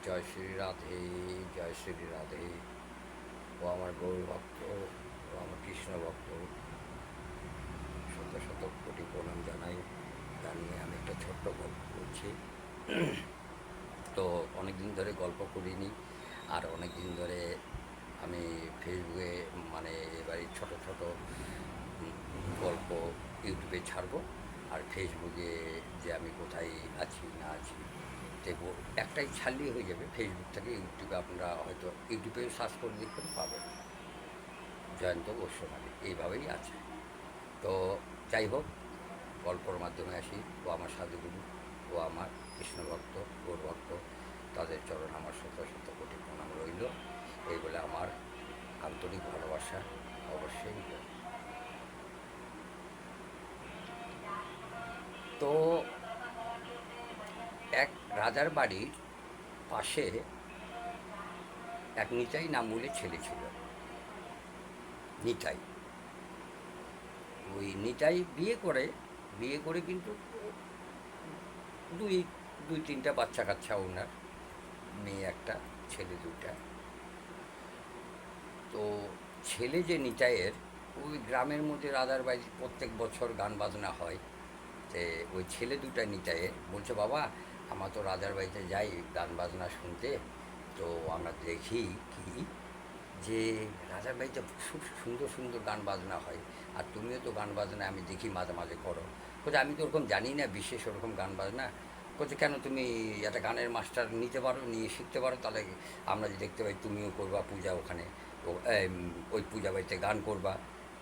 জয় শ্রী রাধে, জয় শ্রী রাধে। ও আমার গৌর ভক্ত, ও আমার কৃষ্ণ ভক্ত, শত শত কোটি প্রণাম জানাই। জানিয়ে আমি একটা ছোট্ট গল্প করছি। তো অনেক দিন ধরে গল্প করিনি, আর অনেক দিন ধরে আমি ফেসবুকে মানে এবারে ছোট ছোট গল্প ইউটিউবে ছাড়বো। আর ফেসবুকে যে আমি কোথায় আছি না আছি দেখবো, একটাই ছাড়লেই হয়ে যাবে। ফেসবুক থেকে ইউটিউবে আপনারা হয়তো ইউটিউবে সার্চ করে দেখবেন, পাবেন জয়ন্ত গোস্বামী, এইভাবেই আছে। তো যাই হোক, গল্পর মাধ্যমে আসি। ও আমার সাধুগুরু, ও আমার কৃষ্ণ ভক্ত, গৌর ভক্ত, তাদের চরণ আমার শত শত কোটি প্রণাম রইল। এই বলে আমার আন্তরিক ভালোবাসা অবশ্যই রইল। তো এক রাজার বাড়ির পাশে এক নিতাই নাম বলে ছেলে ছিল। নিতাই, ওই নিতাই বিয়ে করে কিন্তু দুই দুই তিনটা বাচ্চা কাচ্চা ওনার, মেয়ে একটা, ছেলে দুইটা। তো ছেলে যে নিতাইয়ের, ওই গ্রামের মধ্যে রাধার বাড়ি প্রত্যেক বছর গান বাজনা হয়। তে ওই ছেলে দুটা নিতাইয়ের বলছে, বাবা আমরা তো রাজার বাড়িতে যাই গান বাজনা শুনতে, তো আমরা দেখি কি যে রাজার বাড়িতে খুব সুন্দর সুন্দর গান বাজনা হয়, আর তুমিও তো গান বাজনা আমি দেখি মাঝে মাঝে করো। বলছে, আমি তো ওরকম জানি না বিশেষ ওরকম গান বাজনা। বলছে, কেন তুমি একটা গানের মাস্টার নিতে পারো, নিয়ে শিখতে পারো, তাহলে আমরা যে দেখতে পাই তুমিও করবা পূজা ওখানে, ও ওই পূজা বাড়িতে গান করবা,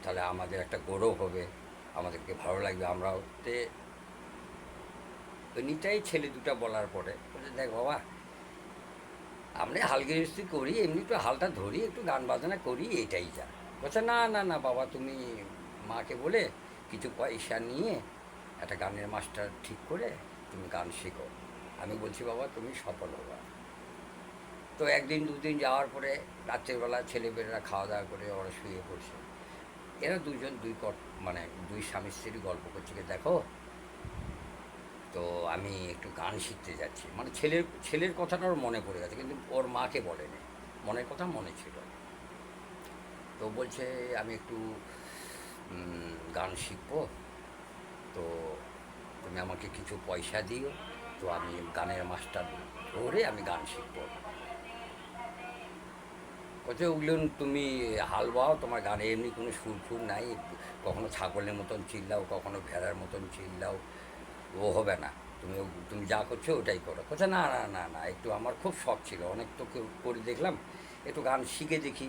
তাহলে আমাদের একটা গৌরব হবে, আমাদেরকে ভালো লাগবে আমরাও। তে ওই নিতাই ছেলে দুটা বলার পরে বলছে, দেখ বাবা, আমরা হালগিরিস্তি করি, এমনি একটু হালটা ধরি, একটু গান বাজনা করি, এটাই যা। বলছে, না না না বাবা, তুমি মাকে বলে কিছু পয়সা নিয়ে একটা গানের মাস্টার ঠিক করে তুমি গান শেখো। আমি বলছি, বাবা তুমি সফল হবা। তো একদিন দুদিন যাওয়ার পরে রাত্রেবেলা ছেলেমেয়েরা খাওয়া দাওয়া করে ওরা শুয়ে পড়ছে। এরা দুজন মানে দুই স্বামী স্ত্রী গল্প করছে, দেখো তো আমি একটু গান শিখতে যাচ্ছি। মানে ছেলের ছেলের কথাটা ওর মনে পড়ে গেছে, কিন্তু ওর মাকে বলেনি, মনের কথা মনে ছিল। তো বলছে, আমি একটু গান শিখবো, তো তুমি আমাকে কিছু পয়সা দিও, তো আমি গানের মাস্টার ধরে আমি গান শিখবো। বলছে, ওগুলো তুমি হাল বাও, তোমার গানে এমনি কোনো সুর ফুর নাই, কখনো ছাগলের মতন চিল্লাও, কখনো ভেড়ার মতন চিল্লাও, ও হবে না। তুমি যা করছো ওটাই করো। বলছে, না না না না, একটু আমার খুব শখ ছিল, অনেক তো কেউ করে দেখলাম, একটু গান শিখে দেখি,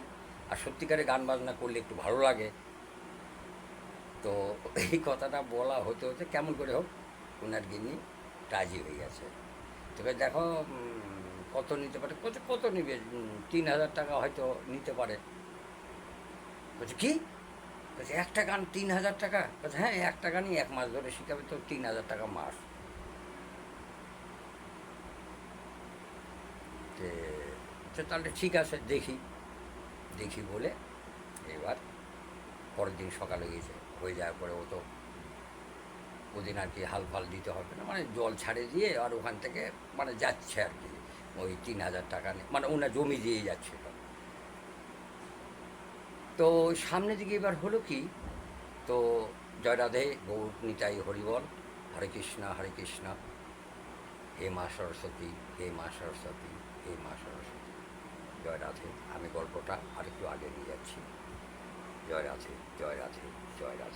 আর সত্যিকারে গান বাজনা করলে একটু ভালো লাগে। তো এই কথাটা বলা হতে হতে কেমন করে হোক ওনার গিন্নি রাজি হয়ে গেছে। তবে দেখো কত নিতে পারে। কত কত নিবে? 3,000 টাকা হয়তো নিতে পারে। বলছে, কি? বলছে, একটা গান 3,000 টাকা? বলছে, হ্যাঁ, একটা গানই 1 মাস ধরে শিখাবে, তো 3,000 টাকা মাস। তে আচ্ছা, তাহলে ঠিক আছে, দেখি দেখি বলে এবার পরের দিন সকালে গিয়েছে। হয়ে যাওয়ার পরে ও তো ওদিন আর কি হাল ফাল দিতে হবে না, মানে জল ছাড়ে দিয়ে আর ওখান থেকে মানে যাচ্ছে আর কি, ওই 3,000 টাকা নিয়ে, মানে ওনার জমি দিয়ে যাচ্ছিল। তো সামনের দিকে এবার হলো কি, তো জয় রাধে, গৌর নিতাই হরিবল, হরে কৃষ্ণ, হে মা সরস্বতী, হে মা সরস্বতী, হে মা সরস্বতী, জয় রাধে। আমি গল্পটা আরেকটু আগে নিয়ে যাচ্ছি। জয় রাধে, জয় রাধে, জয় রাধে।